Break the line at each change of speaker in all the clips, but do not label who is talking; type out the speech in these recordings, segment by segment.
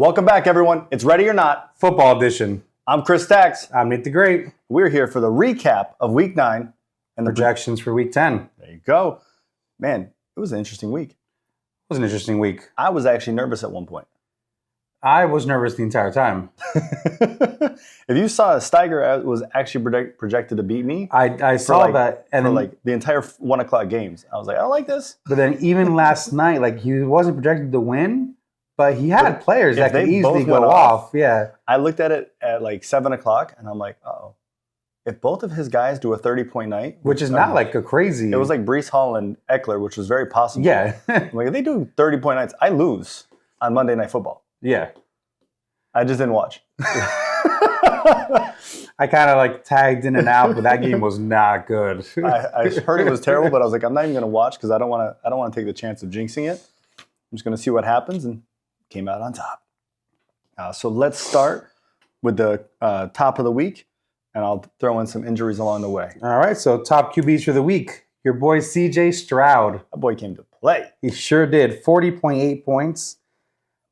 Welcome back, everyone. It's Ready or Not.
Football edition.
I'm Chris Tax.
I'm Nate the Great.
We're here for the recap of Week 9 and the
Projections for Week 10.
There you go. Man, it was an interesting week.
It was an interesting week.
I was actually nervous at one point.
I was nervous the entire time.
If you saw Steiger was actually projected to beat me,
I saw that, and
for
then,
the entire 1 o'clock games, I was like, I like this.
but then even last night, like he wasn't projected to win, but he had players that could easily go off. Yeah,
I looked at it at like 7 o'clock, and I'm like, oh, if both of his guys do a 30-point night,
which is not like a crazy.
It was like Breece Hall and Eckler, which was very possible.
Yeah,
I'm like if they do 30-point nights, I lose on Monday Night Football.
Yeah.
I just didn't watch.
I kind of like tagged in and out, but that game was not good.
I heard it was terrible, but I was like, I'm not even going to watch because I don't want to take the chance of jinxing it. I'm just going to see what happens, and came out on top. So let's start with the top of the week, and I'll throw in some injuries along the way.
All right, so top QBs for the week. Your boy CJ Stroud.
That boy came to play.
He sure did. 40.8 points.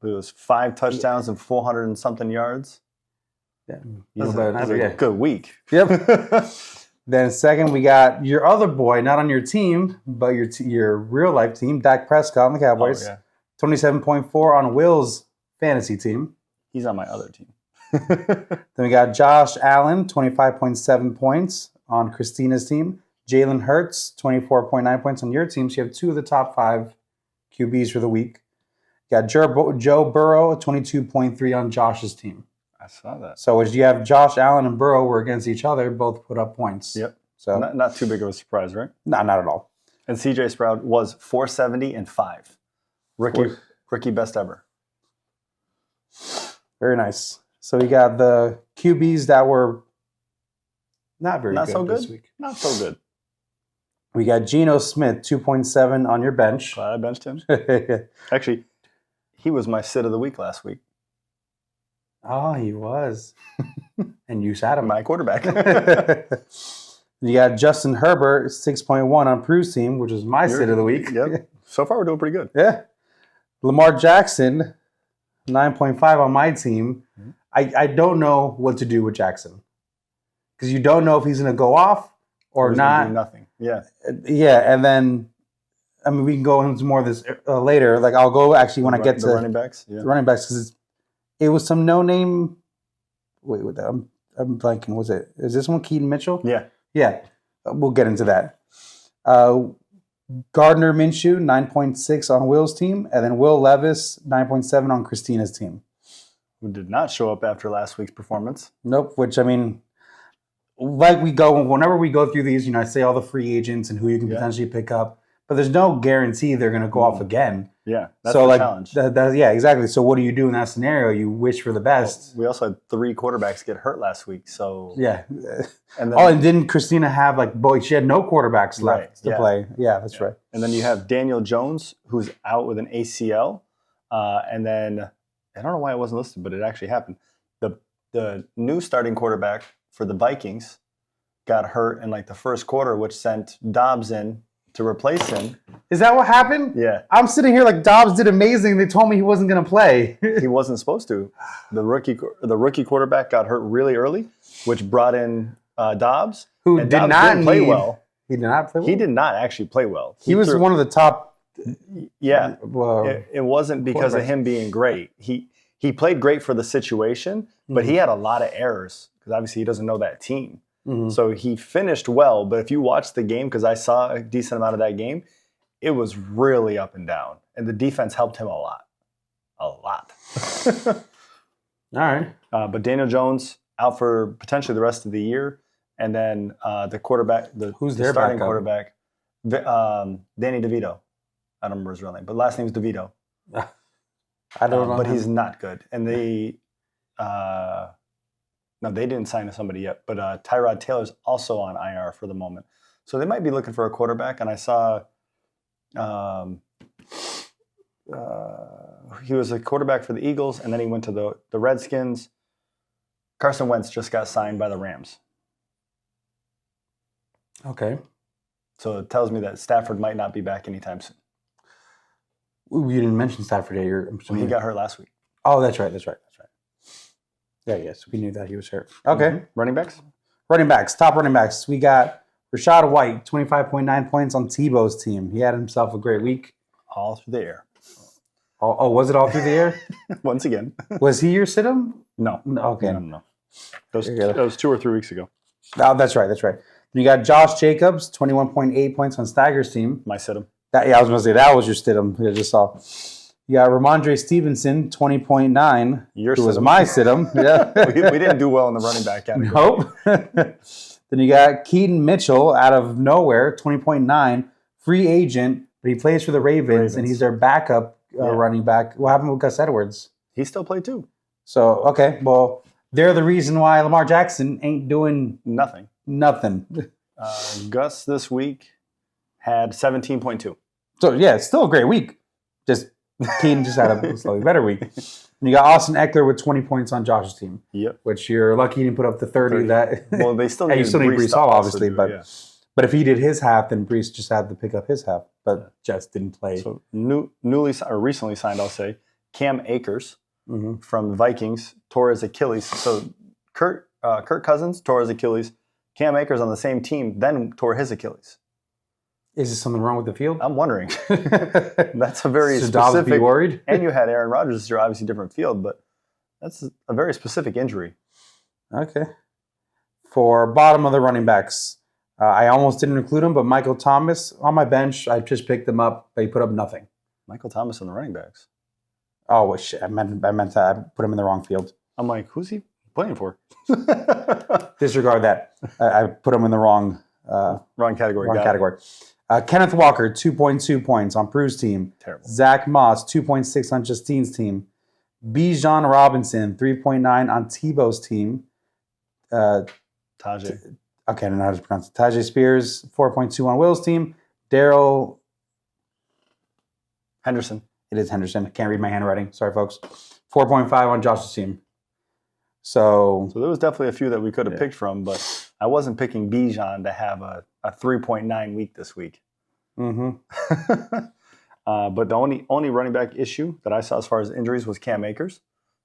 It was 5 touchdowns and 400 and something yards.
Yeah,
He's a good week.
Yep. Then second, we got your other boy, not on your team, but your real life team, Dak Prescott on the Cowboys.
Oh, yeah.
27.4 on Will's fantasy team.
He's on my other team.
Then we got Josh Allen, 25.7 points on Christina's team. Jalen Hurts, 24.9 points on your team. So you have 2 of the top 5 QBs for the week. You got Joe Burrow, 22.3 on Josh's team.
I saw that.
So as you have Josh Allen and Burrow were against each other, both put up points.
Yep.
So
not too big of a surprise, right?
No, not at all.
And CJ Stroud was 470 and 5. Rookie best ever.
Very nice. So we got the QBs that were not good this week.
Not so good.
We got Geno Smith, 2.7 on your bench.
Glad I benched him. Actually, he was my sit of the week last week.
Oh, he was. And you sat him.
My quarterback.
You got Justin Herbert, 6.1 on Prue's team, which is my sit of the week.
Yep. So far, we're doing pretty good.
Yeah. Lamar Jackson, 9.5 on my team. Mm-hmm. I don't know what to do with Jackson. Because you don't know if he's going to go off or not.
Do nothing. Yeah.
Yeah, and then, I mean, we can go into more of this later. Like, I'll go actually when I get to
the running backs. Yeah.
The running backs, because it was some no-name. Wait, I'm blanking. Is this one Keaton Mitchell?
Yeah.
Yeah. We'll get into that. Gardner Minshew, 9.6 on Will's team, and then Will Levis, 9.7 on Christina's team.
Who did not show up after last week's performance.
Nope, which, I mean, whenever we go through these, I say all the free agents and who you can potentially pick up, but there's no guarantee they're going to go off again.
Yeah, that's the challenge.
Yeah, exactly. So what do you do in that scenario? You wish for the best.
Well, we also had 3 quarterbacks get hurt last week, so...
Yeah.
And
didn't Christina have, she had no quarterbacks left to play. Yeah, that's right.
And then you have Daniel Jones, who's out with an ACL, and then, I don't know why it wasn't listed, but it actually happened. The new starting quarterback for the Vikings got hurt in the first quarter, which sent Dobbs in to replace him.
Is that what happened?
Yeah.
I'm sitting here like Dobbs did amazing. They told me he wasn't going to play.
He wasn't supposed to. The rookie quarterback got hurt really early, which brought in Dobbs.
Who
and
did
Dobbs
not
didn't play well.
He did not play well?
He did not actually play well.
He was one of the top.
Yeah. It wasn't because of him being great. He played great for the situation, but he had a lot of errors because obviously he doesn't know that team. Mm-hmm. So he finished well, but if you watch the game, because I saw a decent amount of that game, it was really up and down. And the defense helped him a lot. A lot.
All right.
But Daniel Jones out for potentially the rest of the year. And then the quarterback, the starting quarterback, Danny DeVito. I don't remember his real name, but last name is DeVito.
I don't know.
But he's not good. And no, they didn't sign somebody yet, but Tyrod Taylor's also on IR for the moment. So they might be looking for a quarterback. And I saw he was a quarterback for the Eagles, and then he went to the Redskins. Carson Wentz just got signed by the Rams.
Okay.
So it tells me that Stafford might not be back anytime soon.
You didn't mention Stafford yet.
He got hurt last week.
Oh, that's right. Yeah, yes, we knew that he was hurt. Okay.
Running backs?
Running backs, top running backs. We got Rachaad White, 25.9 points on Tebow's team. He had himself a great week.
All through the air.
Oh, was it all through the air?
Once again.
Was he your sit-em?
No.
Okay.
No. That was 2 or 3 weeks ago.
Oh, that's right. You got Josh Jacobs, 21.8 points on Stagger's team.
My sit-em.
I was going to say, that was your sit-em. I just saw. You got Ramondre Stevenson, 20.9. Who was my sit-em. Yeah.
we didn't do well in the running back category.
Nope. Then you got Keaton Mitchell out of nowhere, 20.9. Free agent, but he plays for the Ravens. And he's their backup running back. What happened with Gus Edwards?
He still played too.
So, okay. Well, they're the reason why Lamar Jackson ain't doing
nothing.
Gus
this week had 17.2.
So, yeah, it's still a great week. Just Keaton just had a slightly better week. And you got Austin Eckler with 20 points on Josh's team.
Yep.
Which you're lucky he didn't put up the 30.
Well, they still need
Breece Hall, obviously. But if he did his half, then Breece just had to pick up his half. But Jets didn't play.
So recently signed, I'll say, Cam Akers from the Vikings tore his Achilles. So Kirk Cousins tore his Achilles. Cam Akers on the same team then tore his Achilles.
Is there something wrong with the field?
I'm wondering. That's a very
Should
specific.
Dobbs be worried?
And you had Aaron Rodgers this year, obviously different field, but that's a very specific injury.
Okay. For bottom of the running backs, I almost didn't include him, but Michael Thomas on my bench, I just picked him up, but he put up nothing.
Michael Thomas on the running backs.
Oh, well, shit. I meant that I put him in the wrong field.
I'm like, who's he playing for?
Disregard that. I put him in the wrong
category.
Kenneth Walker, 2.2 points on Prue's team.
Terrible.
Zach Moss, 2.6 on Justine's team. Bijan Robinson, 3.9 on Tebow's team.
Tajay.
Okay, I don't know how to pronounce it. Tajay Spears, 4.2 on Will's team. Daryl
Henderson.
It is Henderson. I can't read my handwriting. Sorry, folks. 4.5 on Josh's team. So
there was definitely a few that we could have picked from, but I wasn't picking Bijan to have a 3.9 week this week.
Mm-hmm.
But the only running back issue that I saw as far as injuries was Cam Akers.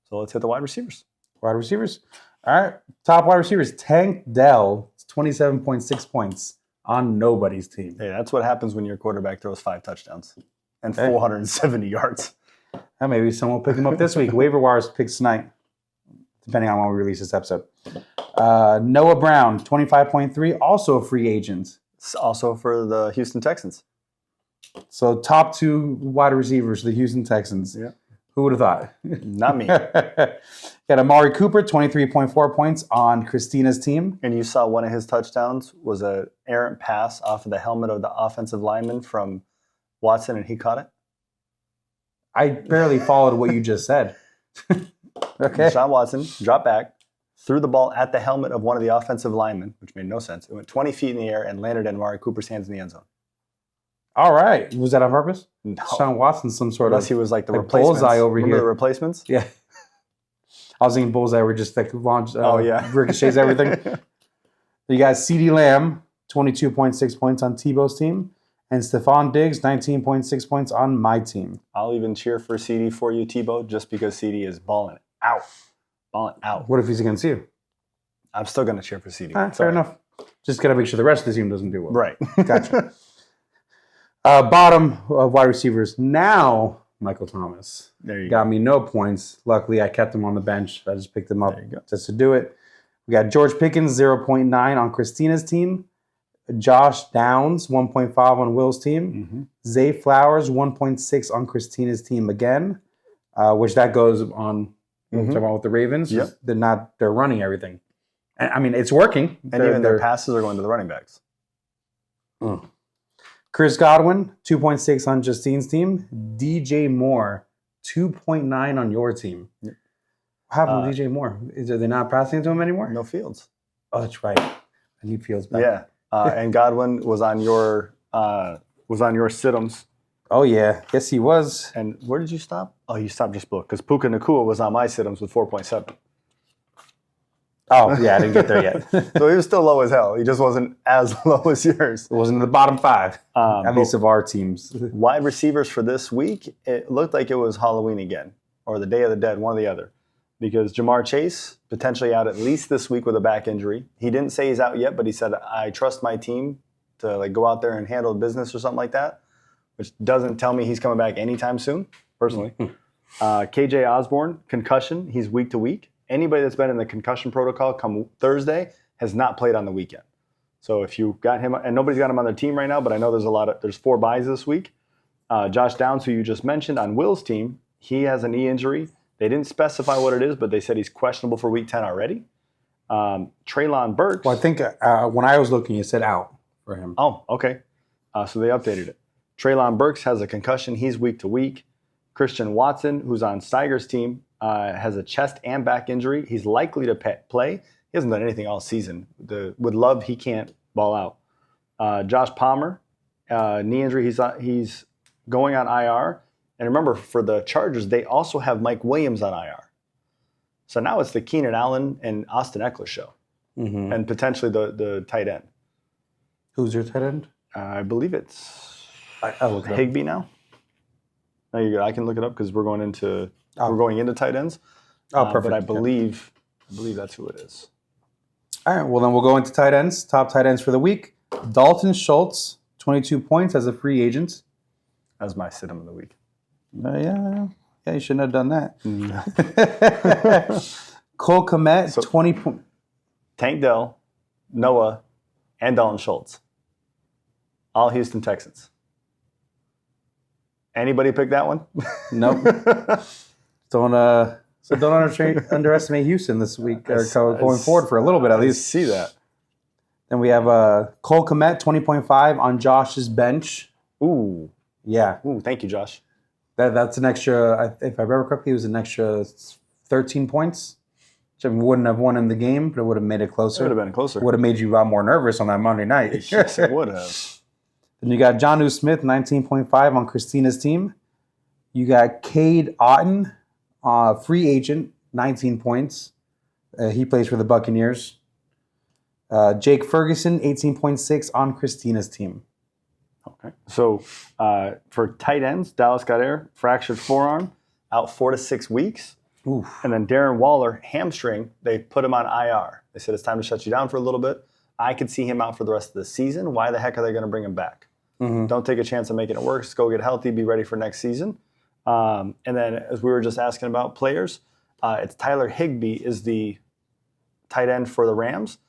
So let's hit the wide receivers.
Wide receivers. All right. Top wide receivers. Tank Dell, 27.6 points on nobody's team.
Hey, that's what happens when your quarterback throws 5 touchdowns and 470 yards.
Maybe someone will pick him up this week. Waiver wires picks tonight, depending on when we release this episode. Noah Brown, 25.3, also a free agent.
It's also for the Houston Texans.
So top 2 wide receivers, the Houston Texans.
Yeah.
Who would have thought?
Not me.
Got Amari Cooper, 23.4 points on Christina's team.
And you saw one of his touchdowns was an errant pass off of the helmet of the offensive lineman from Watson, and he caught it?
I barely followed what you just said. Okay.
Deshaun Watson dropped back, threw the ball at the helmet of one of the offensive linemen, which made no sense. It went 20 feet in the air and landed in Amari Cooper's hands in the end zone.
All right. Was that on purpose?
No.
Deshaun Watson, some sort
Unless
of...
he was like the replacements.
Bullseye over
Remember
here.
The replacements?
Yeah. I was thinking Bullseye were just like launch,
yeah.
ricochets everything. You got CeeDee Lamb, 22.6 points on Tebow's team. And Stephon Diggs, 19.6 points on my team.
I'll even cheer for CD for you, Tebow, just because CD is balling out. Balling out.
What if he's against you?
I'm still going to cheer for CD.
Fair enough. Just got to make sure the rest of the team doesn't do well.
Right.
Gotcha. Bottom of wide receivers. Now, Michael Thomas.
There you
Got me no points. Luckily, I kept him on the bench. I just picked him up
There you go.
just to do it. We got George Pickens, 0.9 on Christina's team. Josh Downs, 1.5 on Will's team.
Mm-hmm.
Zay Flowers, 1.6 on Christina's team again, which that goes on talking about with the Ravens.
Yep.
They're running everything. And, I mean, it's working.
And even their passes are going to the running backs.
Chris Godwin, 2.6 on Justine's team. DJ Moore, 2.9 on your team.
Yep.
What happened with DJ Moore? Are they not passing to him anymore?
No Fields.
Oh, that's right. I need Fields back.
Yeah. And Godwin was on your sit-ems.
Oh, yeah. Yes, he was.
And where did you stop? Oh, you stopped just below. Because Puka Nacua was on my sit-ems with 4.7.
Oh, yeah, I didn't get there yet.
So he was still low as hell. He just wasn't as low as yours.
It wasn't in the bottom 5, at least of our teams.
Wide receivers for this week, it looked like it was Halloween again. or the Day of the Dead, one or the other. Because Jamar Chase, potentially out at least this week with a back injury. He didn't say he's out yet, but he said, I trust my team to like go out there and handle business or something like that, which doesn't tell me he's coming back anytime soon, personally. KJ Osborne, concussion, he's week to week. Anybody that's been in the concussion protocol come Thursday has not played on the weekend. So if you got him, and nobody's got him on their team right now, but I know there's 4 buys this week. Josh Downs, who you just mentioned on Will's team, he has a knee injury. They didn't specify what it is, but they said he's questionable for week 10 already. Treylon Burks.
Well, I think when I was looking, it said out for him.
Oh, okay. So they updated it. Treylon Burks has a concussion. He's week to week. Christian Watson, who's on Steiger's team, has a chest and back injury. He's likely to play. He hasn't done anything all season. With Love, he can't ball out. Josh Palmer, knee injury. He's going on IR. And remember, for the Chargers, they also have Mike Williams on IR. So now it's the Keenan Allen and Austin Eckler show. Mm-hmm. And potentially the tight end.
Who's your tight end?
I believe it's
look
Higbee now. No, you're good. I can look it up because we're going into tight ends.
Oh, perfect.
But I believe that's who it is.
All right. Well, then we'll go into tight ends. Top tight ends for the week. Dalton Schultz, 22 points as a free agent.
That's my sit-em of the week.
Yeah, you shouldn't have done that. Cole Kmet, 20 points.
Tank Dell, Noah, and Dalton Schultz. All Houston Texans. Anybody pick that one?
Nope. Don't underestimate Houston this week, or going forward for a little bit at least.
See that.
Then we have Cole Kmet, 20.5 on Josh's bench.
Ooh.
Yeah.
Ooh, thank you, Josh.
That's an extra, if I remember correctly, it was an extra 13 points. Which wouldn't have won in the game, but it would have made it closer.
It would have been closer.
Would have made you a lot more nervous on that Monday night.
Yes, it would have.
Then you got Jonnu Smith, 19.5 on Christina's team. You got Cade Otton, free agent, 19 points. He plays for the Buccaneers. Jake Ferguson, 18.6 on Christina's team.
Okay. So for tight ends, Dallas Goedert, fractured forearm, out 4 to 6 weeks.
Oof.
And then Darren Waller, hamstring, they put him on IR. They said it's time to shut you down for a little bit. I could see him out for the rest of the season. Why the heck are they going to bring him back? Mm-hmm. Don't take a chance on making it work. Just go get healthy, be ready for next season. And then as we were just asking about players, it's Tyler Higbee is the tight end for the Rams.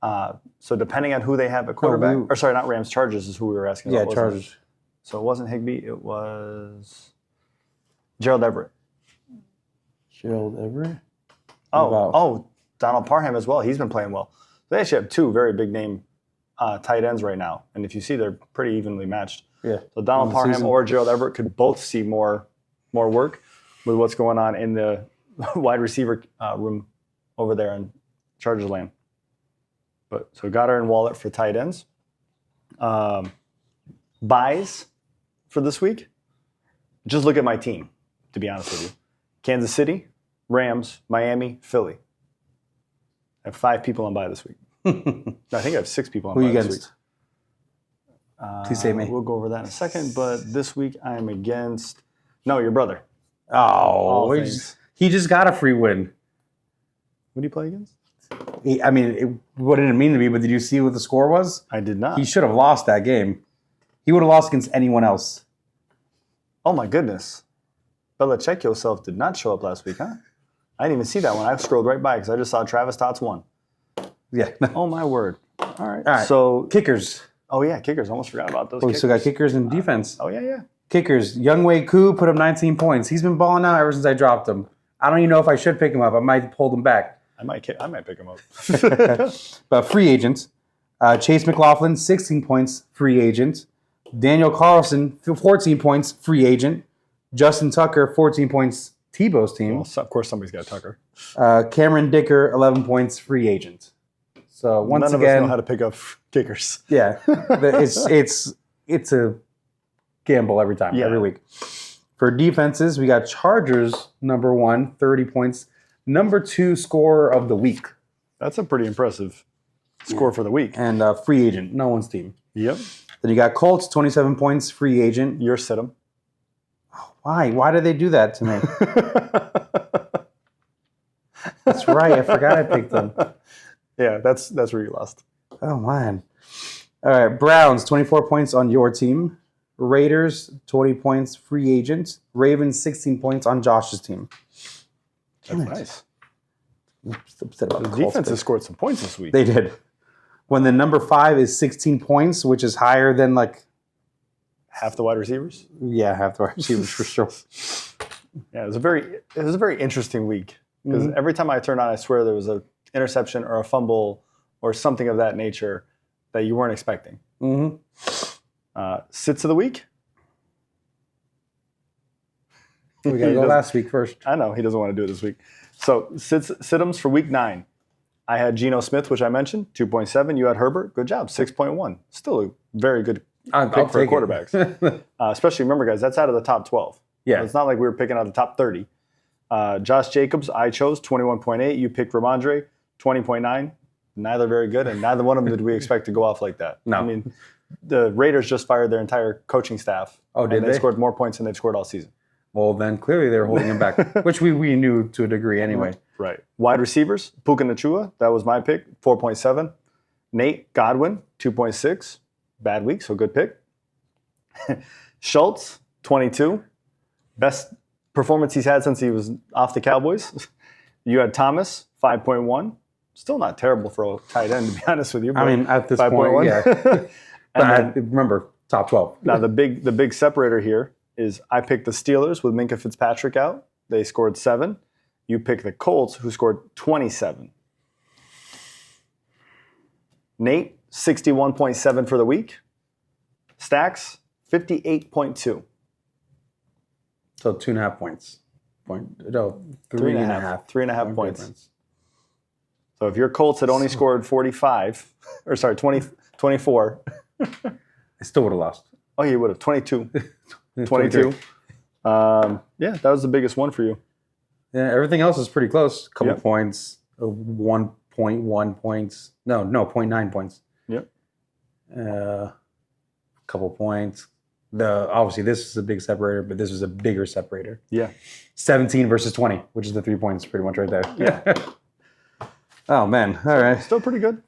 So depending on who they have at quarterback, or sorry, not Rams, Chargers is who we were asking about.
Yeah, Chargers.
So it wasn't Higbee, it was Gerald Everett.
Gerald Everett?
Donald Parham as well. He's been playing well. They actually have 2 very big name tight ends right now. And if you see, they're pretty evenly matched.
Yeah.
So Donald Parham or Gerald Everett could both see more work with what's going on in the wide receiver room over there in Chargers land. But so Goddard and Waller for tight ends. Buys for this week. Just look at my team, to be honest with you. Kansas City, Rams, Miami, Philly. I have 5 people on buy this week. I think I have 6 people on buy this week.
Please say me.
We'll go over that in a second. But this week I am against your brother.
Oh, he just got a free win.
Who do you play against?
What did it mean to me? But did you see what the score was?
I did not.
He should have lost that game. He would have lost against anyone else.
Oh my goodness. Belichick yourself did not show up last week, huh? I didn't even see that one. I scrolled right by because I just saw Travis Tots won.
Yeah.
Oh my word. All right. So
kickers.
Oh yeah, kickers. Almost forgot about those.
We still got kickers and defense.
Yeah.
Kickers. Younghoe Koo put up 19 points. He's been balling out ever since I dropped him. I don't even know if I should pick him up. I might hold him back.
I might pick him up.
But free agents. Chase McLaughlin, 16 points, free agent. Daniel Carlson, 14 points, free agent. Justin Tucker, 14 points, Tebow's team.
Well, of course, somebody's got Tucker.
Cameron Dicker, 11 points, free agent. So once
None
again,
of us know how to pick up kickers.
Yeah, it's a gamble every time, every week. For defenses, we got Chargers, number 1, 30 points. Number 2 scorer of the week.
That's a pretty impressive score for the week.
And free agent, no one's team.
Yep.
Then you got Colts, 27 points, free agent.
Your sit-em.
Why? Why did they do that to me? That's right. I forgot I picked them.
Yeah, that's where you lost.
Oh, man. All right. Browns, 24 points on your team. Raiders, 20 points, free agent. Ravens, 16 points on Josh's team.
That's nice.
Upset about
the defense has scored some points this week.
They did. When the number 5 is 16 points, which is higher than like
half the wide receivers.
Yeah, half the wide receivers for sure.
Yeah, it was a very interesting week because every time I turned on, I swear there was an interception or a fumble or something of that nature that you weren't expecting. Sits of the week.
We got to go last week first.
I know he doesn't want to do it this week. So sit-ems for week 9. I had Geno Smith, which I mentioned, 2.7. You had Herbert. Good job, 6.1. Still a very good pick for quarterbacks. Especially, remember, guys, that's out of the top 12.
Yeah.
So it's not like we were picking out the top 30. Josh Jacobs, I chose 21.8. You picked Ramondre, 20.9. Neither very good, and neither one of them did we expect to go off like that.
No.
I mean, the Raiders just fired their entire coaching staff.
Oh, did
they? Scored more points than they've scored all season.
Well, then clearly they were holding him back, which we knew to a degree anyway.
Right. Wide receivers, Puka Nacua, that was my pick, 4.7. Nate Godwin, 2.6. Bad week, so good pick. Schultz, 22. Best performance he's had since he was off the Cowboys. You had Thomas, 5.1. Still not terrible for a tight end, to be honest with you.
I mean, at this point, yeah. But remember, top 12.
Now, the big separator here is I picked the Steelers with Minkah Fitzpatrick out. They scored 7. You picked the Colts, who scored 27. Nate, 61.7 for the week. Stacks, 58.2.
So 2.5 points. 3.5.
3.5 points. So if your Colts had only scored 45, or sorry, 24.
I still would have lost.
Oh, you would have. 22. 22. Yeah, that was the biggest one for you.
Yeah, everything else is pretty close. A couple points, 1.1 points. No, 0.9 points.
Yep.
Couple points. Obviously, this is a big separator, but this was a bigger separator.
Yeah.
17 versus 20, which is the 3 points pretty much right there.
Yeah.
Oh, man. All right.
Still pretty good.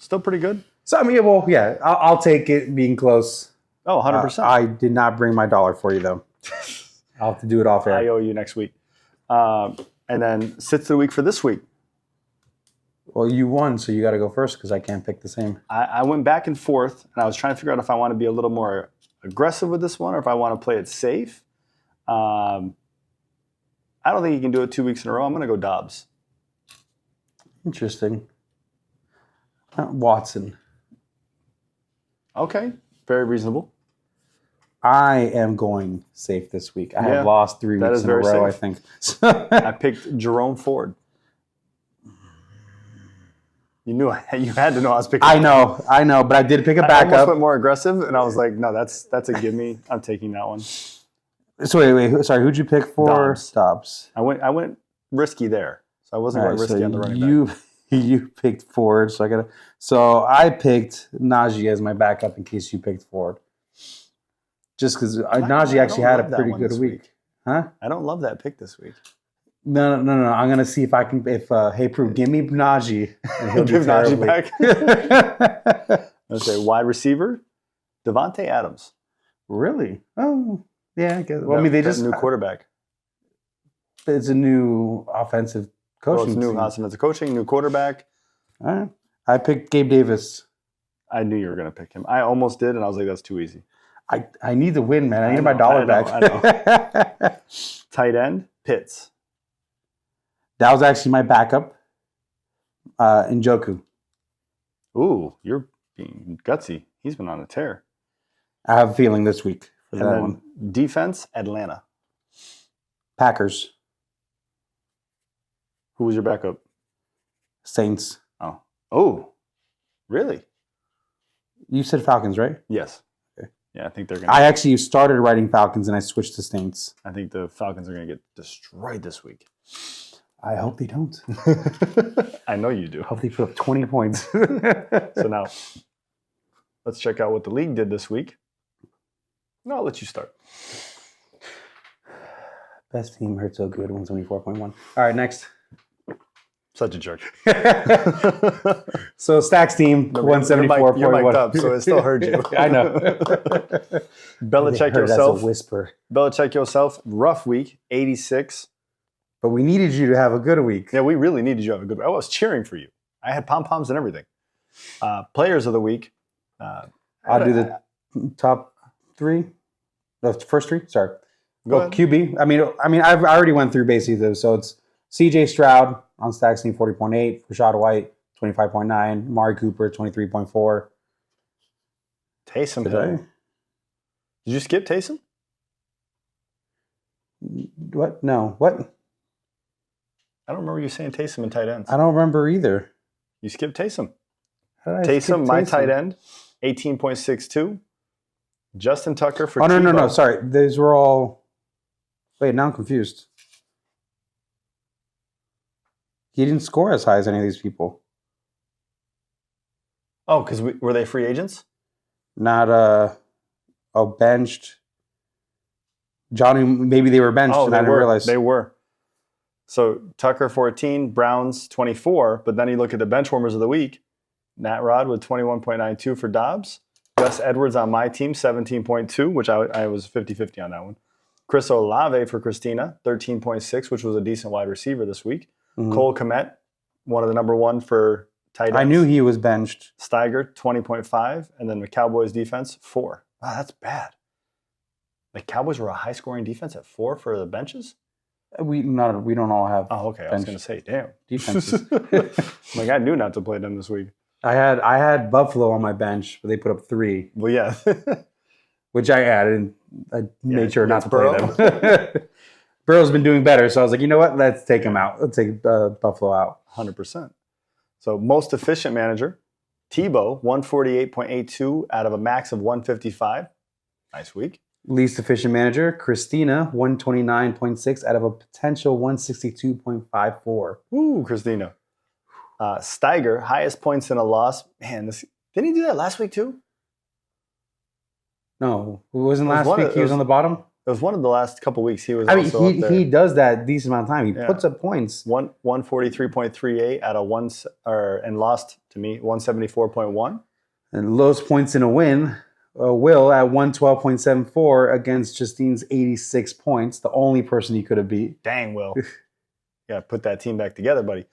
So, I mean, well, yeah, I'll take it being close.
Oh, 100%.
I did not bring my dollar for you, though. I'll have to do it off air.
I owe you next week. And then sits of the week for this week.
Well, you won, so you got to go first because I can't pick the same.
I went back and forth, and I was trying to figure out if I want to be a little more aggressive with this one or if I want to play it safe. I don't think you can do it 2 weeks in a row. I'm going to go Dobbs.
Interesting. Watson.
Okay. Very reasonable.
I am going safe this week. I have lost 3 weeks in a row, I think.
I picked Jerome Ford. You had to know I was picking.
I know, but I did pick a backup.
I almost went more aggressive, and I was like, no, that's a gimme. I'm taking that one.
So wait, sorry, who'd you pick for? Dobbs.
I went risky there, so I wasn't going risky on the running back.
You picked Ford, so I picked Najee as my backup in case you picked Ford. Just because Najee actually had a pretty good week. Huh?
I don't love that pick this week.
No. I'm gonna see if I can. Hey, Prue, give me Najee, and he'll
give Najee back. Let's say wide receiver, Devontae Adams.
Really? Oh, yeah. I guess. Well, I mean, they just
new quarterback.
It's a new offensive coaching.
It's new offensive coaching, new quarterback.
All right. I picked Gabe Davis.
I knew you were gonna pick him. I almost did, and I was like, that's too easy.
I need to win, man. I need my dollar back.
I know. Tight end, Pitts.
That was actually my backup, Njoku.
Ooh, you're being gutsy. He's been on a tear.
I have a feeling this week for
and
that
then
one.
Defense, Atlanta.
Packers.
Who was your backup?
Saints.
Oh, really?
You said Falcons, right?
Yes.
Okay.
Yeah, I think they're going to.
I actually started writing Falcons and I switched to Saints.
I think the Falcons are going to get destroyed this week.
I hope they don't.
I know you do.
I hope they put up 20 points.
So now, let's check out what the league did this week. No, I'll let you start.
Best team hurt so good, 174.1. All right, next.
Such a jerk.
So Stacks team, 174.1.
You're mic'd up, so it still heard you.
I know.
Belichick yourself.
As a whisper.
Belichick yourself. Rough week, 86.
But we needed you to have a good week.
Yeah, we really needed you to have a good week. I was cheering for you. I had pom-poms and everything. Players of the week.
I'll do the top three. The first three? Sorry.
Go ahead.
QB. I mean, I already went through basically those. So it's CJ Stroud on Stacks team, 40.8. Rashad White, 25.9. Amari Cooper, 23.4.
Taysom Hill. Did you skip Taysom?
What? No. What?
I don't remember you saying Taysom in tight ends.
I don't remember either.
You skipped Taysom.
Taysom,
my tight end, 18.62. Justin Tucker for
No. Sorry. These were all... Wait, now I'm confused. He didn't score as high as any of these people.
Oh, because were they free agents?
Not benched. Johnny, maybe they were benched and I didn't realize.
They were. So Tucker 14, Browns 24, but then you look at the bench warmers of the week. Nat Rod with 21.92 for Dobbs. Gus Edwards on my team, 17.2, which I was 50-50 on that one. Chris Olave for Christina, 13.6, which was a decent wide receiver this week. Mm-hmm. Cole Kmet, one of the number one for tight ends.
I knew he was benched.
Steiger, 20.5, and then the Cowboys defense, 4. Wow, that's bad. The Cowboys were a high-scoring defense at 4 for the benches?
We don't all have.
Oh, okay. I was going to say, damn.
Defenses.
Like, I knew not to play them this week.
I had Buffalo on my bench, but they put up 3.
Well, yeah.
Which I added. I made sure not to play them. Burrow's been doing better, so I was like, you know what? Let's take him out. Let's take Buffalo out.
100%. So most efficient manager, Tebow, 148.82 out of a max of 155. Nice week.
Least efficient manager, Christina, 129.6 out of a potential 162.54.
Ooh, Christina. Steiger, highest points in a loss. Man, didn't he do that last week too?
No, it wasn't last week. He was on the bottom.
It was one of the last couple weeks. He was.
He does that decent amount of time. He puts up points.
143.38 out of and lost to me 174.1.
And lowest points in a win. Will at 112.74 against Justine's 86 points, the only person he could have beat.
Dang, Will. Yeah, put that team back together, buddy.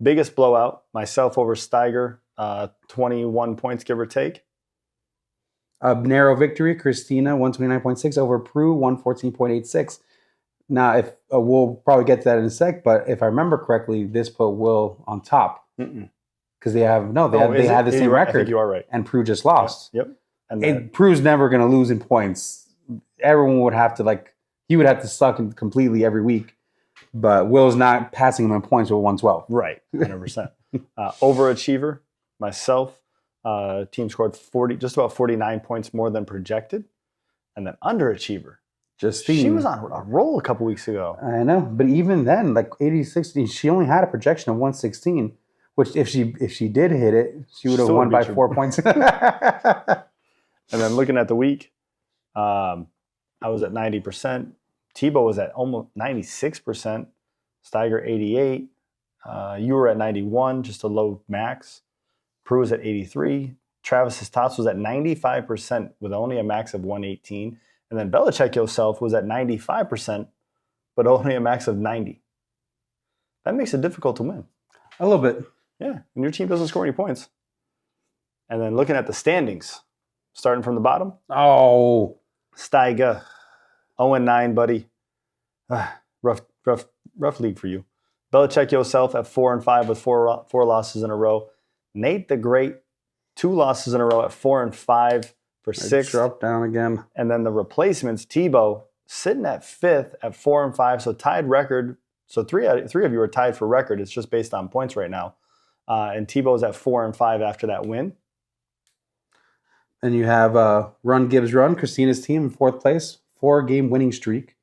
Biggest blowout, myself over Steiger, 21 points, give or take.
A narrow victory, Christina, 129.6 over Prue, 114.86. Now, if we'll probably get to that in a sec, but if I remember correctly, this put Will on top. Because they had the same record. I
think you are right.
And Prue just lost.
Yep.
And Prue's never going to lose in points. Everyone would have to he would have to suck completely every week. But Will's not passing him in points with 112.
Right, 100%. Overachiever, myself. Team scored just about 49 points more than projected. And then underachiever.
Justine.
She was on a roll a couple weeks ago.
I know. But even then, 86, she only had a projection of 116. Which if she did hit it, she would have won by 4 points.
And then looking at the week, I was at 90%. Tebow was at almost 96%. Steiger 88. You were at 91, just a low max. Prue was at 83. Travis's Tots was at 95% with only a max of 118. And then Belichick yourself was at 95%, but only a max of 90. That makes it difficult to win.
A little bit.
Yeah, and your team doesn't score any points. And then looking at the standings, starting from the bottom.
Oh.
Steiger, 0-9, buddy. Rough league for you. Belichick yourself at 4-5 with four losses in a row. Nate the Great, 2 losses in a row at 4-5 for 6.
Drop down again.
And then the replacements, Tebow, sitting at 5th at 4-5, so tied record. So three of you are tied for record. It's just based on points right now. And Tebow's at 4-5 after that win.
And you have Run Gibbs Run, Christina's team in 4th place, 4-game winning streak.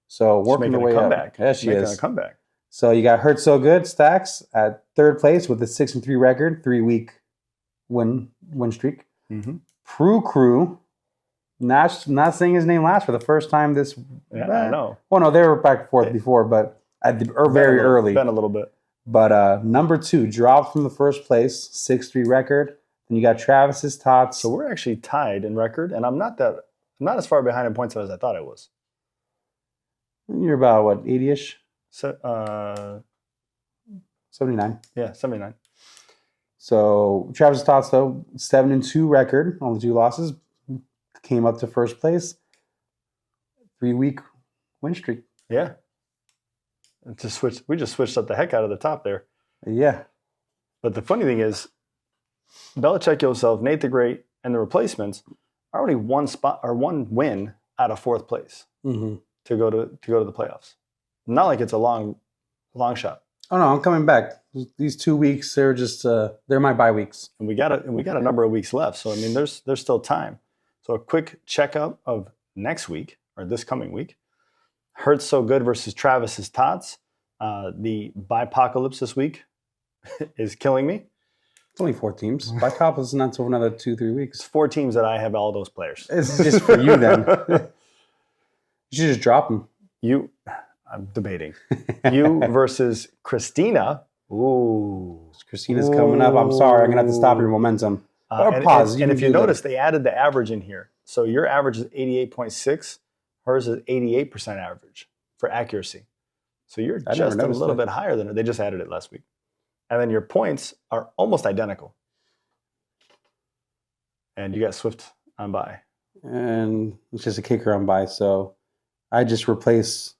So working the way up.
Yeah, she is making a comeback.
So you got Hurt So Good, Stacks, at 3rd place with a 6-3 record, 3-week win streak.
Mm-hmm.
Prue Crew, not saying his name last for the first time this.
Yeah, I know.
Well, no, they were back and forth before, but very early.
Been a little bit.
But number 2 dropped from the first place, 6-3 record. And you got Travis's Tots.
So we're actually tied in record, and I'm not as far behind in points as I thought I was.
You're about what, 80-ish?
So,
79.
Yeah, 79.
So Travis's Tots though, 7-2 record, only 2 losses, came up to first place. 3-week win streak.
Yeah. We just switched up the heck out of the top there.
Yeah.
But the funny thing is, Belichick himself, Nate the Great, and the replacements are already one win out of 4th place to go to the playoffs. Not like it's a long shot.
Oh no, I'm coming back. These 2 weeks, they're just they're my bye weeks.
And we got a number of weeks left. So I mean, there's still time. So a quick checkup of next week or this coming week. Hurts So Good versus Travis's Tots. The Bipocalypse this week is killing me.
It's only 4 teams. Bipocalypse is not until another 2-3 weeks.
It's 4 teams that I have all those players.
It's just for you then. You should just drop them.
I'm debating. You versus Christina. Ooh.
Christina's coming up. I'm sorry. I'm going to have to stop your momentum. Or pause.
And if you notice, they added the average in here. So your average is 88.6. Hers is 88% average for accuracy. So you're just a little bit higher than her. They just added it last week. And then your points are almost identical. And you got Swift on bye.
And it's just a kicker on bye. So I just replace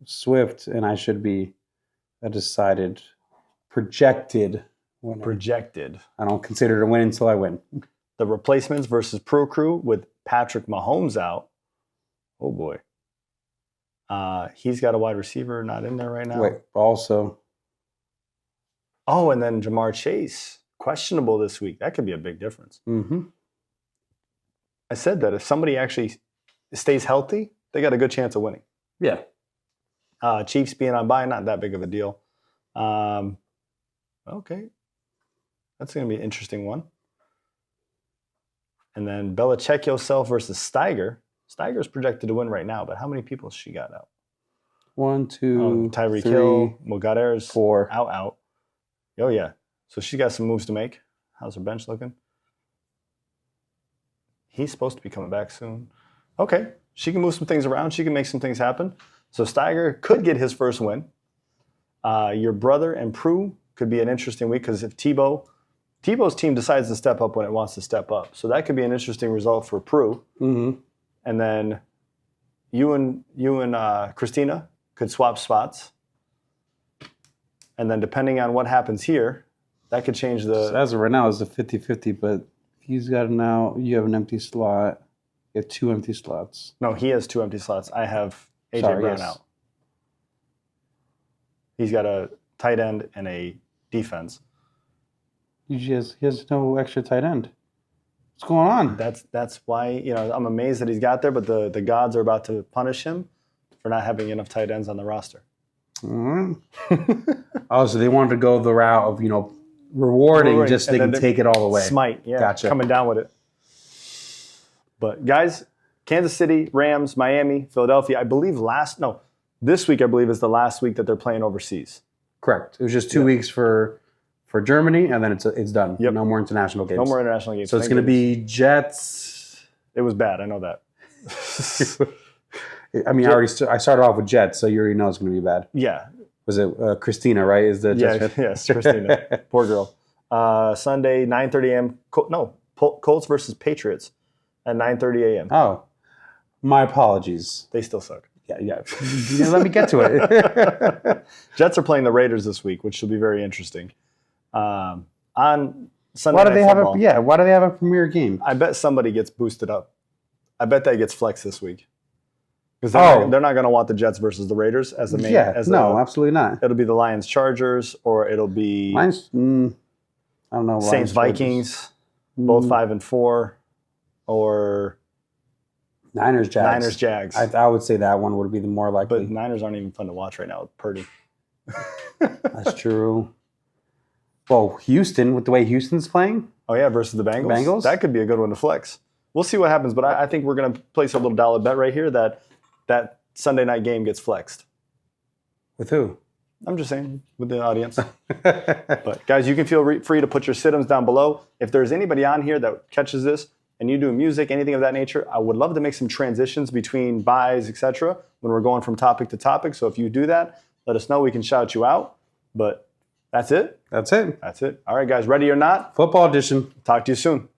Swift, and I should be a decided projected winner.
Projected.
I don't consider it a win until I win.
The replacements versus Pro Crew with Patrick Mahomes out. Oh, boy. He's got a wide receiver not in there right now.
Wait, also.
Oh, and then Jamar Chase, questionable this week. That could be a big difference.
Mm-hmm.
I said that if somebody actually stays healthy, they got a good chance of winning.
Yeah.
Chiefs being on bye, not that big of a deal. Okay. That's going to be an interesting one. And then Belichick yourself versus Steiger. Steiger's projected to win right now, but how many people she got out?
1, 2,
Tyreek
3,
Hill, Mogadere's
4.
Out. Oh, yeah. So she got some moves to make. How's her bench looking? He's supposed to be coming back soon. Okay. She can move some things around. She can make some things happen. So Steiger could get his first win. Your brother and Prue could be an interesting week because if Tebow's team decides to step up when it wants to step up. So that could be an interesting result for Prue.
Mm-hmm.
And then you and Christina could swap spots. And then depending on what happens here, that could change the...
So as of right now, it's a 50-50, but he's got now, you have an empty slot. You have 2 empty slots.
No, he has 2 empty slots. I have A.J. Brown out. He's got a tight end and a defense.
He has no extra tight end. What's going on?
That's why, I'm amazed that he's got there, but the gods are about to punish him for not having enough tight ends on the roster.
Oh, so they wanted to go the route of, rewarding just so they can take it all the way.
Smite, yeah.
Gotcha.
Coming down with it. But guys, Kansas City, Rams, Miami, Philadelphia, this week I believe is the last week that they're playing overseas.
Correct. It was just 2 weeks for Germany, and then it's done.
Yep.
No more international games.
No more international games.
So it's going to be Jets.
It was bad. I know that.
I mean, I started off with Jets, so you already know it's going to be bad.
Yeah.
Was it Christina, right? Is the Jets
yes, Christina. Poor girl. Sunday, 9:30 a.m. Colts versus Patriots at 9:30 a.m.
Oh, my apologies.
They still suck.
Yeah. Let me get to it.
Jets are playing the Raiders this week, which should be very interesting. On Sunday
Why do they have a premier game?
I bet somebody gets boosted up. I bet that gets flexed this week. Because they're not going to want the Jets versus the Raiders as the main.
Yeah, absolutely not.
It'll be the Lions Chargers, or it'll be
Lions. I don't know.
Saints Vikings, both 5-4, or
Niners
Jags.
I would say that one would be the more likely.
But Niners aren't even fun to watch right now with Purdy.
That's true. Well, Houston, with the way Houston's playing.
Oh yeah, versus the Bengals. That could be a good one to flex. we'll see what happens. But I think we're going to place a little dollar bet right here that Sunday night game gets flexed.
With who?
I'm just saying, with the audience. But guys, you can feel free to put your sit-ems down below. If there's anybody on here that catches this and you do music, anything of that nature, I would love to make some transitions between buys, etc. when we're going from topic to topic. So if you do that, let us know. We can shout you out. But that's it.
That's it.
That's it. All right, guys, ready or not?
Football edition.
Talk to you soon.